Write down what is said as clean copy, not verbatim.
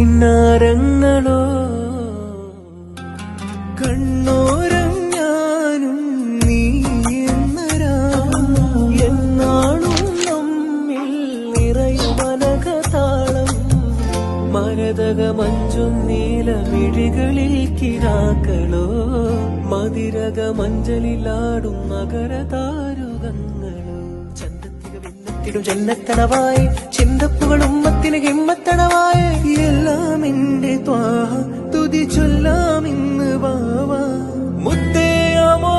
പുന്നാരപ്പൂങ്കിന്നാരങ്ങളോ കണ്ണോരം ഞാനും നീ എന്നാളും നമ്മിൽ നിറയുമനകതാളം മരതക മഞ്ചും നീലമിഴികളിൽ കിനാക്കളോ മതിരക മഞ്ചലിലാടും മകരതാരുകങ്ങളോ ചന്തത്തിക വെള്ളത്തിടും ജന്നത്തണവായി ചിന്തപ്പുകൾ ഉമ്മത്തിന് ഹിമ്മത്തണവായി എല്ലാം എന്റെ ത്വാ തുതി ചൊല്ലാം ഇന്ന് വാവാ മുത്തേ അമോ